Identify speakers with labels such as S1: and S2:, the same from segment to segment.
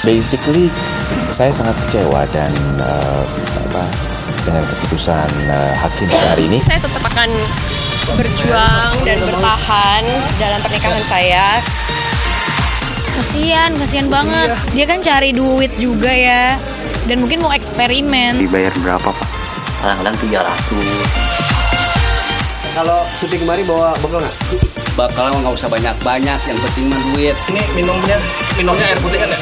S1: Basically, saya sangat kecewa dan dengan keputusan hakim hari ini.
S2: Saya tetap akan berjuang dan bertahan dalam pernikahan saya.
S3: Kasian banget. Dia kan cari duit juga ya. Dan mungkin mau eksperimen.
S4: Dibayar berapa, Pak? Kadang-kadang 300.
S5: Kalau syuting kemarin bawa bekal nggak?
S6: Bakal nggak usah banyak-banyak, yang penting mah duit.
S7: Ini minumnya air putih kan ya?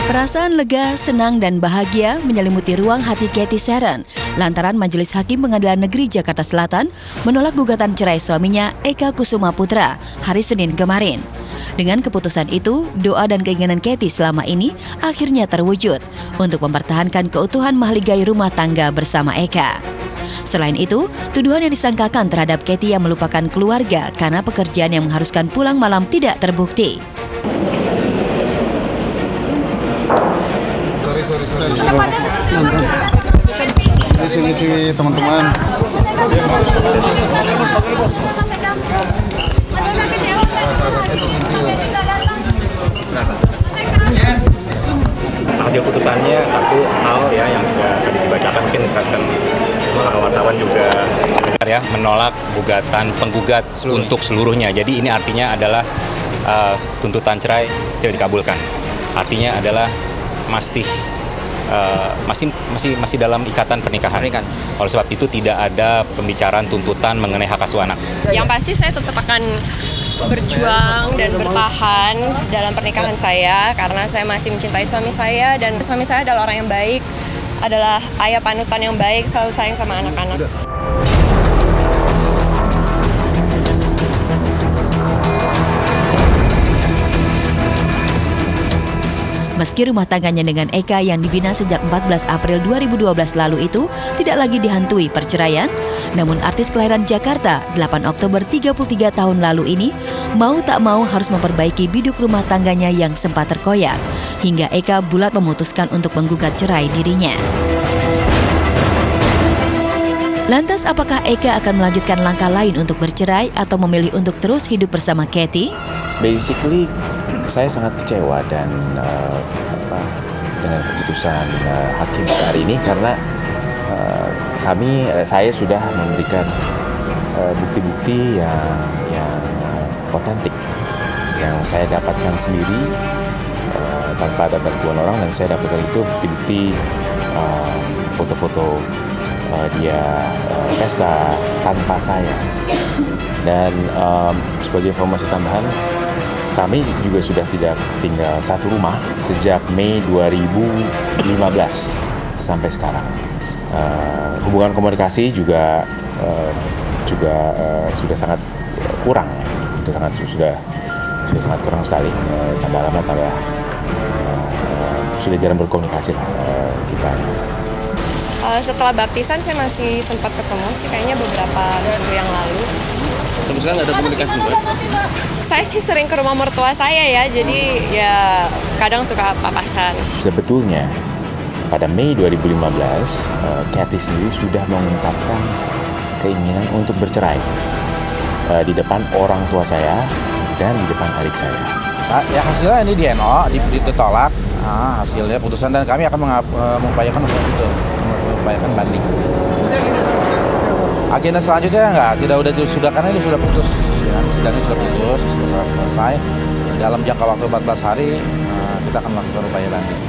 S8: Perasaan lega, senang, dan bahagia menyelimuti ruang hati Cathy Sharon lantaran Majelis Hakim Pengadilan Negeri Jakarta Selatan menolak gugatan cerai suaminya Eka Kusuma Putra hari Senin kemarin. Dengan keputusan itu, doa dan keinginan Cathy selama ini akhirnya terwujud untuk mempertahankan keutuhan mahligai rumah tangga bersama Eka. Selain itu, tuduhan yang disangkakan terhadap Cathy yang melupakan keluarga karena pekerjaan yang mengharuskan pulang malam tidak terbukti.
S9: Sini teman-teman.
S7: Hasil putusannya satu hal ya yang sudah tadi dibacakan, mungkin akan wartawan juga
S10: ya menolak gugatan penggugat untuk seluruhnya. Jadi ini artinya adalah tuntutan cerai tidak dikabulkan. Artinya adalah masih dalam ikatan pernikahan. Oleh sebab itu tidak ada pembicaraan tuntutan mengenai hak asuh anak.
S2: Yang pasti saya tetap akan berjuang dan bertahan dalam pernikahan saya karena saya masih mencintai suami saya dan suami saya adalah orang yang baik, adalah ayah panutan yang baik, selalu sayang sama anak-anak.
S8: Meski rumah tangganya dengan Eka yang dibina sejak 14 April 2012 lalu itu tidak lagi dihantui perceraian, namun artis kelahiran Jakarta 8 Oktober 33 tahun lalu ini mau tak mau harus memperbaiki biduk rumah tangganya yang sempat terkoyak, hingga Eka bulat memutuskan untuk menggugat cerai dirinya. Lantas apakah Eka akan melanjutkan langkah lain untuk bercerai atau memilih untuk terus hidup bersama Cathy?
S1: Basically, saya sangat kecewa dan dengan keputusan hakim hari ini karena saya sudah memberikan bukti-bukti yang otentik yang saya dapatkan sendiri tanpa ada bantuan orang, dan saya dapatkan itu bukti-bukti foto-foto dia pesta tanpa saya. Dan sebagai informasi tambahan, kami juga sudah tidak tinggal satu rumah sejak Mei 2015 sampai sekarang. Hubungan komunikasi juga sudah sangat kurang, sudah sangat kurang sekali. Tambah lama sudah jarang berkomunikasi lah kita.
S2: Setelah baptisan saya masih sempat ketemu sih, kayaknya beberapa minggu yang lalu.
S7: Terus sekarang nggak ada komunikasi juga?
S2: Saya sih sering ke rumah mertua saya ya, jadi ya kadang suka papasan.
S1: Sebetulnya pada Mei 2015, Cathy sendiri sudah mengungkapkan keinginan untuk bercerai di depan orang tua saya dan di depan adik saya.
S9: Ya hasilnya ini DNO ditolak, hasilnya putusan, dan kami akan mengupayakan untuk itu, mengupayakan banding. Agenda selanjutnya sudah karena ini sudah putus, ya, sidangnya sudah putus, sudah selesai. Dalam jangka waktu 14 hari kita akan melakukan upaya banding.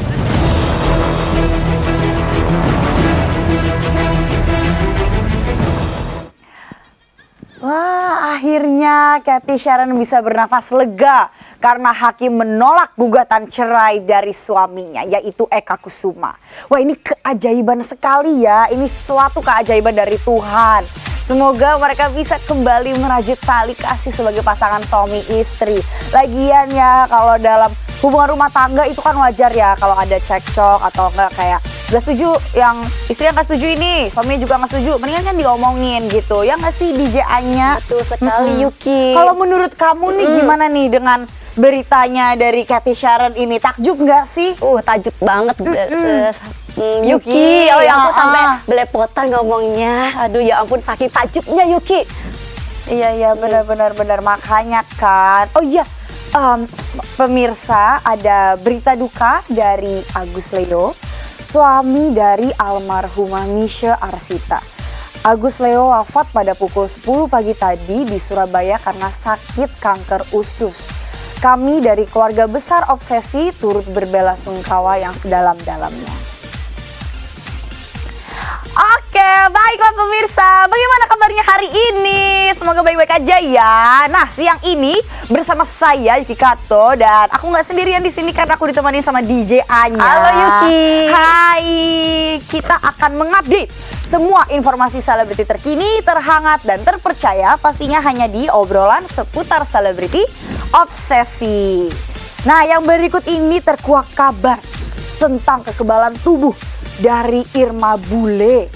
S11: Wah, akhirnya Cathy Sharon bisa bernafas lega karena hakim menolak gugatan cerai dari suaminya, yaitu Eka Kusuma. Wah, ini keajaiban sekali ya, ini suatu keajaiban dari Tuhan. Semoga mereka bisa kembali merajut tali kasih sebagai pasangan suami istri. Lagian ya, kalau dalam hubungan rumah tangga itu kan wajar ya kalau ada cekcok atau enggak, kayak gak setuju, yang istri yang gak setuju ini, suaminya juga gak setuju, mendingan kan diomongin gitu. Ya gak sih DJ Anya?
S12: Betul sekali Yuki.
S11: Kalau menurut kamu nih gimana nih dengan beritanya dari Cathy Sharon ini? Takjub nggak sih?
S12: Takjub banget. Yuki, oh ya aku sampai belepotan ngomongnya. Aduh ya ampun, saking takjubnya Yuki.
S11: Iya benar makanya kan. Oh iya, pemirsa, ada berita duka dari Agus Leo, suami dari almarhumah Misye Arsita. Agus Leo wafat pada pukul 10 pagi tadi di Surabaya karena sakit kanker usus. Kami dari keluarga besar Obsesi turut berbelasungkawa yang sedalam-dalamnya. Oke, baiklah pemirsa, bagaimana kabarnya hari ini? Semoga baik-baik aja ya. Nah, siang ini bersama saya Yuki Kato, dan aku nggak sendirian di sini karena aku ditemani sama DJ Anya.
S12: Halo Yuki.
S11: Hai, kita akan mengupdate semua informasi selebriti terkini, terhangat dan terpercaya, pastinya hanya di obrolan seputar selebriti Obsesi. Nah, yang berikut ini terkuak kabar tentang kekebalan tubuh dari Irma Bule.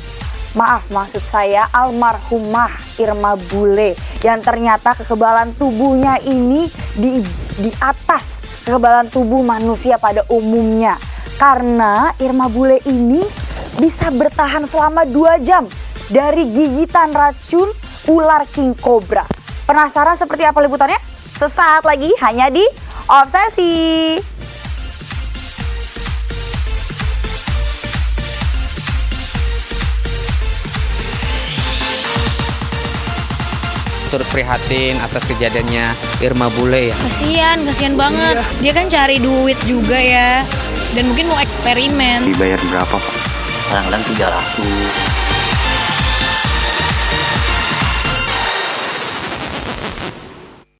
S11: Maksud saya almarhumah Irma Bule, yang ternyata kekebalan tubuhnya ini di atas kekebalan tubuh manusia pada umumnya. Karena Irma Bule ini bisa bertahan selama 2 jam dari gigitan racun ular king cobra. Penasaran seperti apa liputannya? Sesaat lagi hanya di Obsesi.
S13: Turut prihatin atas kejadiannya Irma Bule ya.
S3: Kasian banget. Dia kan cari duit juga ya. Dan mungkin mau eksperimen.
S4: Dibayar berapa Pak? Kadang-kadang 300.